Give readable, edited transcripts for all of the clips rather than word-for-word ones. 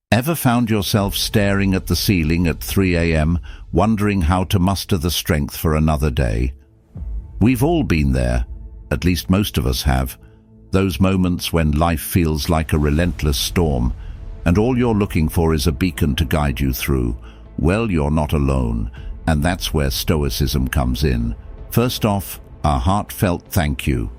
Ever found yourself staring at the ceiling at 3 a.m., wondering how to muster the strength for another day? We've all been there, at least most of us have. Those moments when life feels like a relentless storm, and all you're looking for is a beacon to guide you through. Well, you're not alone, and that's where Stoicism comes in. First off, a heartfelt thank you.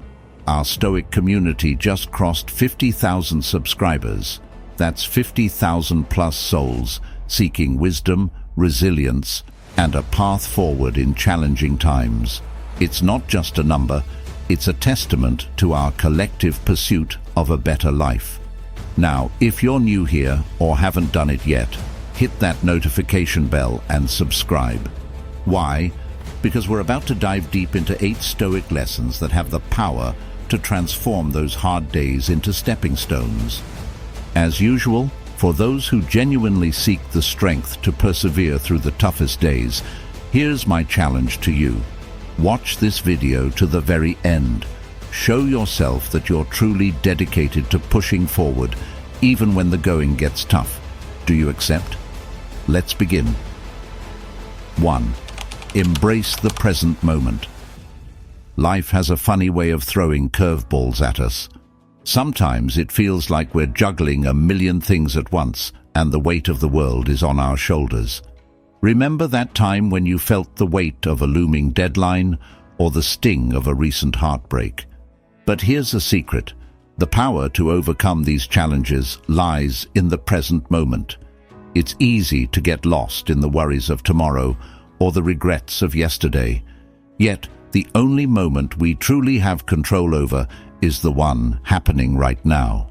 Our Stoic community just crossed 50,000 subscribers. That's 50,000 plus souls seeking wisdom, resilience, and a path forward in challenging times. It's not just a number, it's a testament to our collective pursuit of a better life. Now, if you're new here or haven't done it yet, hit that notification bell and subscribe. Why? Because we're about to dive deep into 8 Stoic lessons that have the power to transform those hard days into stepping stones. As usual, for those who genuinely seek the strength to persevere through the toughest days, here's my challenge to you. Watch this video to the very end. Show yourself that you're truly dedicated to pushing forward, even when the going gets tough. Do you accept? Let's begin. 1. Embrace the present moment. Life has a funny way of throwing curveballs at us. Sometimes it feels like we're juggling a million things at once, and the weight of the world is on our shoulders. Remember that time when you felt the weight of a looming deadline or the sting of a recent heartbreak? But here's a secret. The power to overcome these challenges lies in the present moment. It's easy to get lost in the worries of tomorrow or the regrets of yesterday. Yet, the only moment we truly have control over is the one happening right now.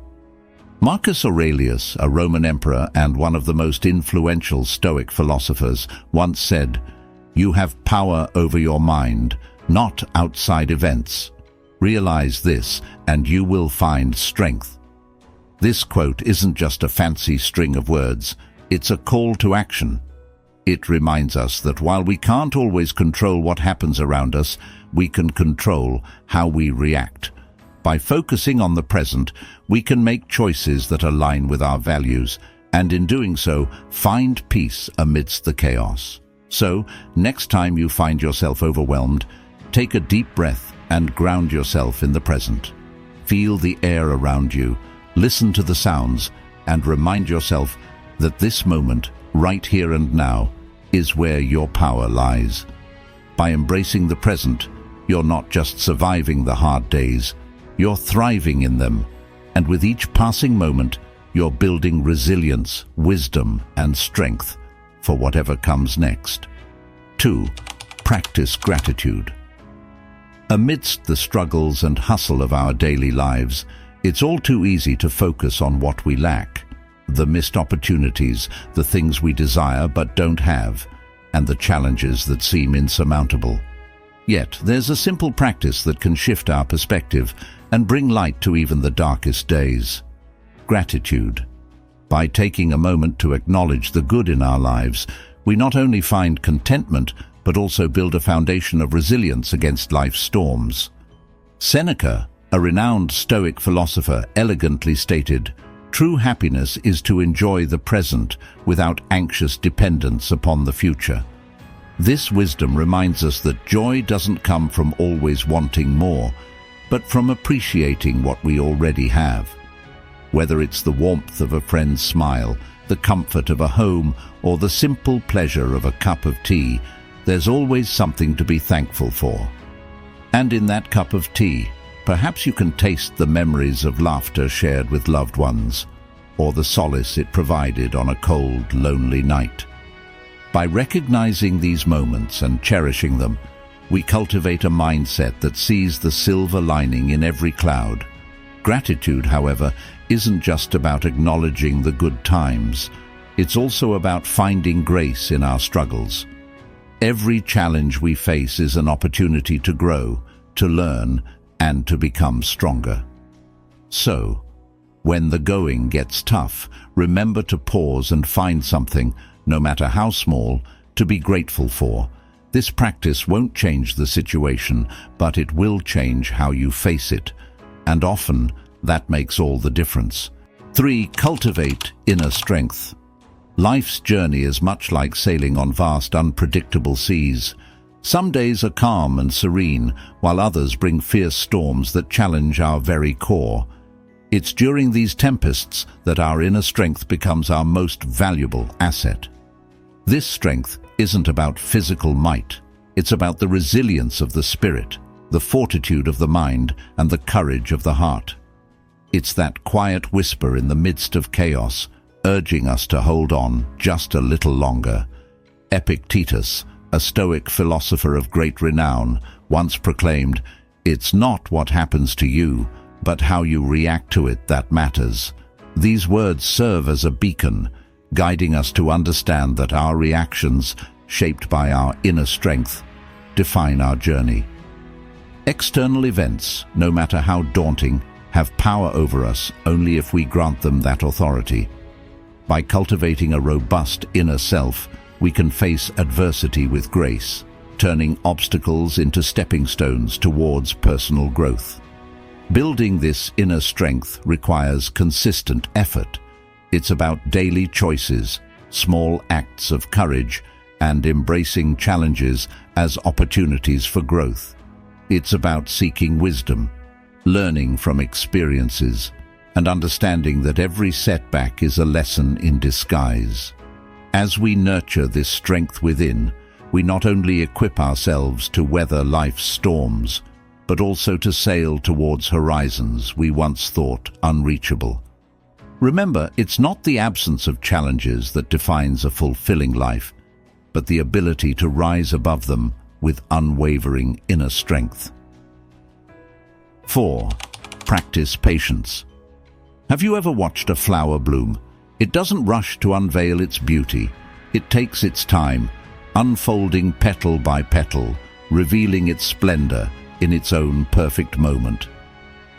Marcus Aurelius, a Roman emperor and one of the most influential Stoic philosophers, once said, "You have power over your mind, not outside events. Realize this, and you will find strength." This quote isn't just a fancy string of words, it's a call to action. It reminds us that while we can't always control what happens around us, we can control how we react. By focusing on the present, we can make choices that align with our values, and in doing so, find peace amidst the chaos. So, next time you find yourself overwhelmed, take a deep breath and ground yourself in the present. Feel the air around you, listen to the sounds, and remind yourself that this moment, right here and now, is where your power lies. By embracing the present, you're not just surviving the hard days, you're thriving in them, and with each passing moment, you're building resilience, wisdom, and strength for whatever comes next. 2. Practice gratitude. Amidst the struggles and hustle of our daily lives, it's all too easy to focus on what we lack, the missed opportunities, the things we desire but don't have, and the challenges that seem insurmountable. Yet, there's a simple practice that can shift our perspective and bring light to even the darkest days. Gratitude. By taking a moment to acknowledge the good in our lives, we not only find contentment, but also build a foundation of resilience against life's storms. Seneca, a renowned Stoic philosopher, elegantly stated, "True happiness is to enjoy the present without anxious dependence upon the future." This wisdom reminds us that joy doesn't come from always wanting more, but from appreciating what we already have. Whether it's the warmth of a friend's smile, the comfort of a home, or the simple pleasure of a cup of tea, there's always something to be thankful for. And in that cup of tea, perhaps you can taste the memories of laughter shared with loved ones, or the solace it provided on a cold, lonely night. By recognizing these moments and cherishing them, we cultivate a mindset that sees the silver lining in every cloud. Gratitude, however, isn't just about acknowledging the good times. It's also about finding grace in our struggles. Every challenge we face is an opportunity to grow, to learn, and to become stronger. So, when the going gets tough, remember to pause and find something, no matter how small, to be grateful for. This practice won't change the situation, but it will change how you face it. And often, that makes all the difference. 3. Cultivate inner strength. Life's journey is much like sailing on vast, unpredictable seas. Some days are calm and serene, while others bring fierce storms that challenge our very core. It's during these tempests that our inner strength becomes our most valuable asset. This strength isn't about physical might. It's about the resilience of the spirit, the fortitude of the mind, and the courage of the heart. It's that quiet whisper in the midst of chaos, urging us to hold on just a little longer. Epictetus, a Stoic philosopher of great renown, once proclaimed, "It's not what happens to you, but how you react to it that matters." These words serve as a beacon, guiding us to understand that our reactions, shaped by our inner strength, define our journey. External events, no matter how daunting, have power over us only if we grant them that authority. By cultivating a robust inner self, we can face adversity with grace, turning obstacles into stepping stones towards personal growth. Building this inner strength requires consistent effort. It's about daily choices, small acts of courage, and embracing challenges as opportunities for growth. It's about seeking wisdom, learning from experiences, and understanding that every setback is a lesson in disguise. As we nurture this strength within, we not only equip ourselves to weather life's storms, but also to sail towards horizons we once thought unreachable. Remember, it's not the absence of challenges that defines a fulfilling life, but the ability to rise above them with unwavering inner strength. 4. Practice patience. Have you ever watched a flower bloom? It doesn't rush to unveil its beauty. It takes its time, unfolding petal by petal, revealing its splendor in its own perfect moment.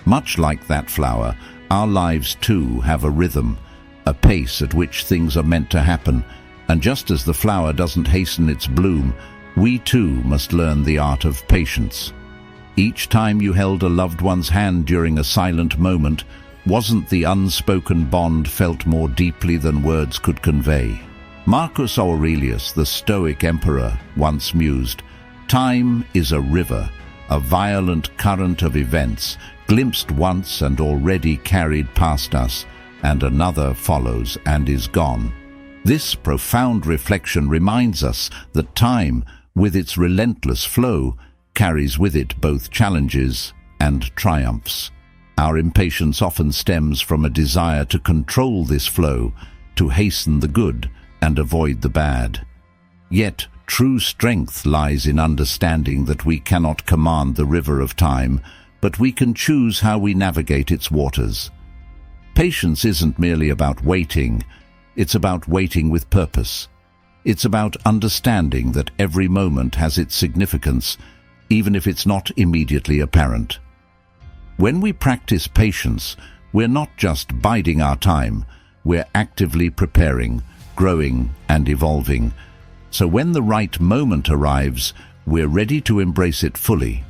Much like that flower, our lives too have a rhythm, a pace at which things are meant to happen, and just as the flower doesn't hasten its bloom, we too must learn the art of patience. Each time you held a loved one's hand during a silent moment, wasn't the unspoken bond felt more deeply than words could convey? Marcus Aurelius, the Stoic emperor, once mused, "Time is a river, a violent current of events, glimpsed once and already carried past us, and another follows and is gone." This profound reflection reminds us that time, with its relentless flow, carries with it both challenges and triumphs. Our impatience often stems from a desire to control this flow, to hasten the good and avoid the bad. Yet, true strength lies in understanding that we cannot command the river of time, but we can choose how we navigate its waters. Patience isn't merely about waiting, it's about waiting with purpose. It's about understanding that every moment has its significance, even if it's not immediately apparent. When we practice patience, we're not just biding our time, we're actively preparing, growing, and evolving. So when the right moment arrives, we're ready to embrace it fully.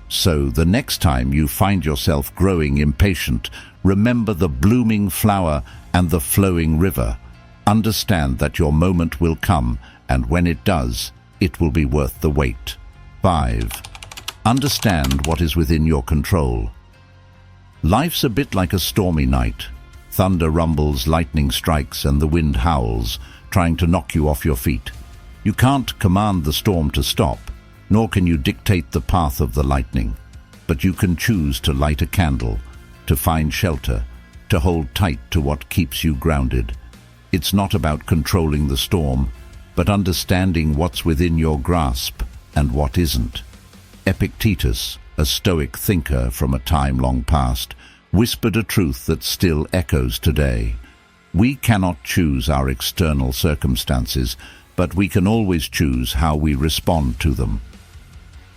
So the next time you find yourself growing impatient, remember the blooming flower and the flowing river. Understand that your moment will come, and when it does, it will be worth the wait. 5. Understand what is within your control. Life's a bit like a stormy night. Thunder rumbles, lightning strikes, and the wind howls, trying to knock you off your feet. You can't command the storm to stop, nor can you dictate the path of the lightning. But you can choose to light a candle, to find shelter, to hold tight to what keeps you grounded. It's not about controlling the storm, but understanding what's within your grasp and what isn't. Epictetus, a Stoic thinker from a time long past, whispered a truth that still echoes today. We cannot choose our external circumstances, but we can always choose how we respond to them.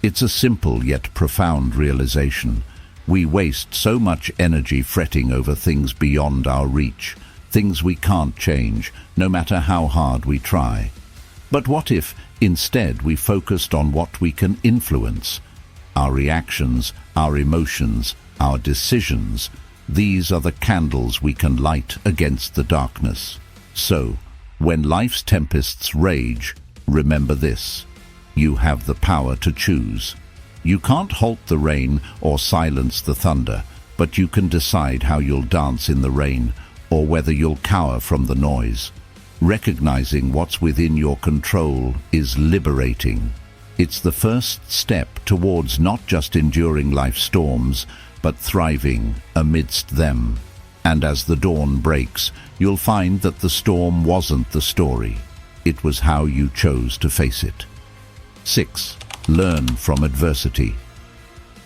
It's a simple yet profound realization. We waste so much energy fretting over things beyond our reach, things we can't change, no matter how hard we try. But what if, instead, we focused on what we can influence? Our reactions, our emotions, our decisions. These are the candles we can light against the darkness. So, when life's tempests rage, remember this: you have the power to choose. You can't halt the rain or silence the thunder, but you can decide how you'll dance in the rain or whether you'll cower from the noise. Recognizing what's within your control is liberating. It's the first step towards not just enduring life's storms, but thriving amidst them. And as the dawn breaks, you'll find that the storm wasn't the story. It was how you chose to face it. 6. Learn from adversity.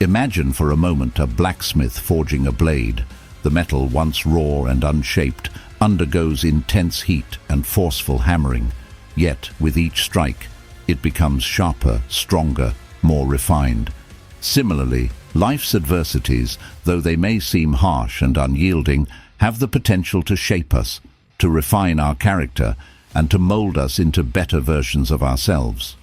Imagine for a moment a blacksmith forging a blade. The metal, once raw and unshaped, undergoes intense heat and forceful hammering. Yet, with each strike, it becomes sharper, stronger, more refined. Similarly, life's adversities, though they may seem harsh and unyielding, have the potential to shape us, to refine our character, and to mold us into better versions of ourselves.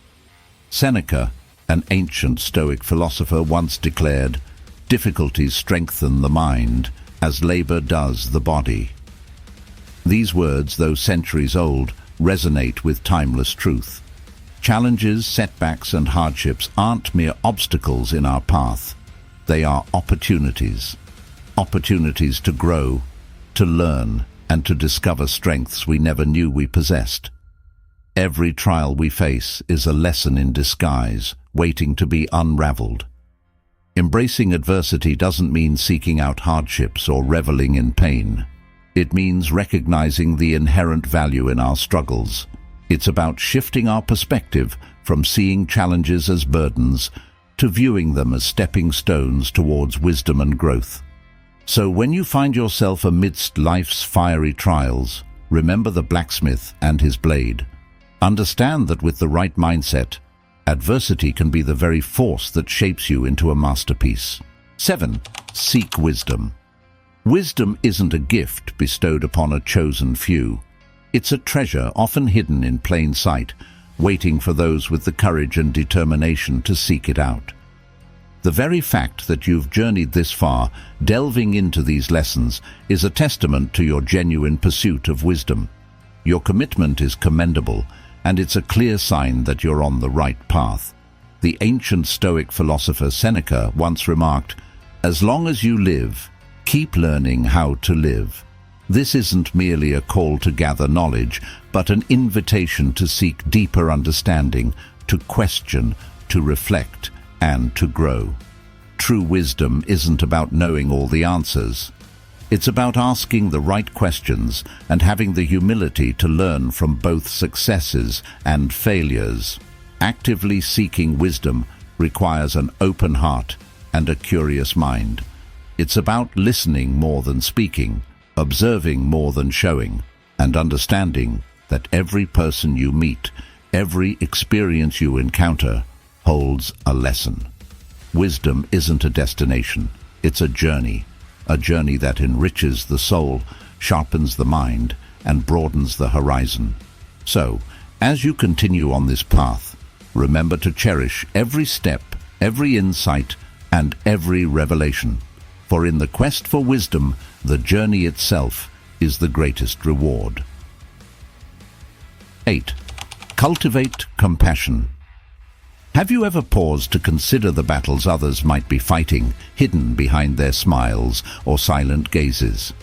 Seneca, an ancient Stoic philosopher, once declared, "Difficulties strengthen the mind, as labor does the body." These words, though centuries old, resonate with timeless truth. Challenges, setbacks, and hardships aren't mere obstacles in our path. They are opportunities. Opportunities to grow, to learn, and to discover strengths we never knew we possessed. Every trial we face is a lesson in disguise, waiting to be unraveled. Embracing adversity doesn't mean seeking out hardships or reveling in pain. It means recognizing the inherent value in our struggles. It's about shifting our perspective from seeing challenges as burdens to viewing them as stepping stones towards wisdom and growth. So when you find yourself amidst life's fiery trials, remember the blacksmith and his blade. Understand that with the right mindset, adversity can be the very force that shapes you into a masterpiece. 7. Seek wisdom. Wisdom isn't a gift bestowed upon a chosen few. It's a treasure often hidden in plain sight, waiting for those with the courage and determination to seek it out. The very fact that you've journeyed this far, delving into these lessons, is a testament to your genuine pursuit of wisdom. Your commitment is commendable, and it's a clear sign that you're on the right path. The ancient Stoic philosopher Seneca once remarked, "As long as you live, keep learning how to live." This isn't merely a call to gather knowledge, but an invitation to seek deeper understanding, to question, to reflect, and to grow. True wisdom isn't about knowing all the answers. It's about asking the right questions and having the humility to learn from both successes and failures. Actively seeking wisdom requires an open heart and a curious mind. It's about listening more than speaking, observing more than showing, and understanding that every person you meet, every experience you encounter, holds a lesson. Wisdom isn't a destination, it's a journey that enriches the soul, sharpens the mind, and broadens the horizon. So, as you continue on this path, remember to cherish every step, every insight, and every revelation. For in the quest for wisdom, the journey itself is the greatest reward. 8. Cultivate compassion. Have you ever paused to consider the battles others might be fighting, hidden behind their smiles or silent gazes?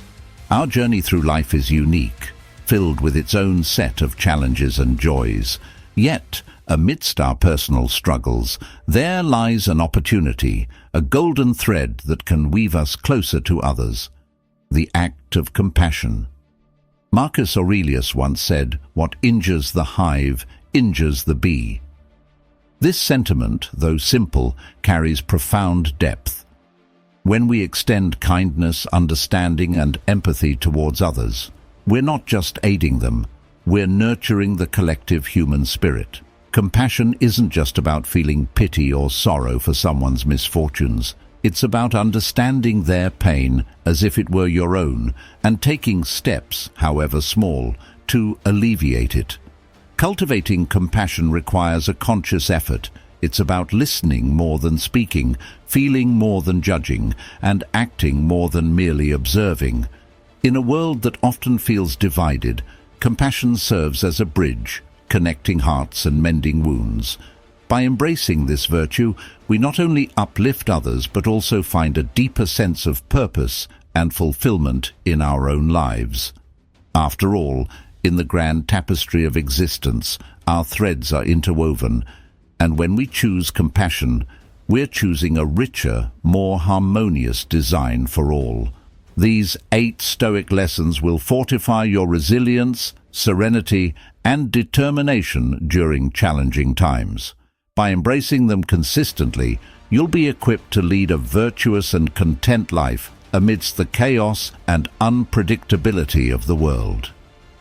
Our journey through life is unique, filled with its own set of challenges and joys. Yet, amidst our personal struggles, there lies an opportunity, a golden thread that can weave us closer to others. The act of compassion. Marcus Aurelius once said, "What injures the hive injures the bee." This sentiment, though simple, carries profound depth. When we extend kindness, understanding, and empathy towards others, we're not just aiding them, we're nurturing the collective human spirit. Compassion isn't just about feeling pity or sorrow for someone's misfortunes. It's about understanding their pain as if it were your own and taking steps, however small, to alleviate it. Cultivating compassion requires a conscious effort. It's about listening more than speaking, feeling more than judging, and acting more than merely observing. In a world that often feels divided, compassion serves as a bridge, connecting hearts and mending wounds. By embracing this virtue, we not only uplift others but also find a deeper sense of purpose and fulfillment in our own lives. After all, in the grand tapestry of existence, our threads are interwoven, and when we choose compassion, we're choosing a richer, more harmonious design for all. These 8 Stoic lessons will fortify your resilience, serenity, and determination during challenging times. By embracing them consistently, you'll be equipped to lead a virtuous and content life amidst the chaos and unpredictability of the world.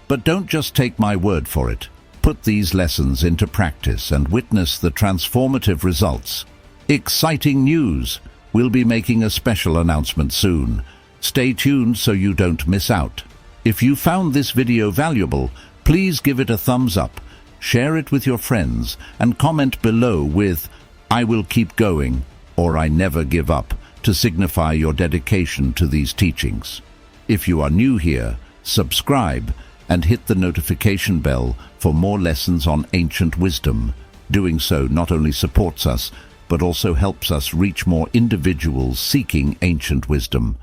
But don't just take my word for it. Put these lessons into practice and witness the transformative results. Exciting news! We'll be making a special announcement soon. Stay tuned so you don't miss out. If you found this video valuable, please give it a thumbs up, share it with your friends, and comment below with "I will keep going" or "I never give up" to signify your dedication to these teachings. If you are new here, subscribe and hit the notification bell for more lessons on ancient wisdom. Doing so not only supports us, but also helps us reach more individuals seeking ancient wisdom.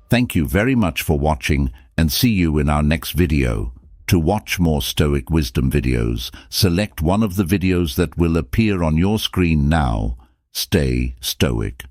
Thank you very much for watching, and see you in our next video. To watch more Stoic wisdom videos, select one of the videos that will appear on your screen now. Stay Stoic.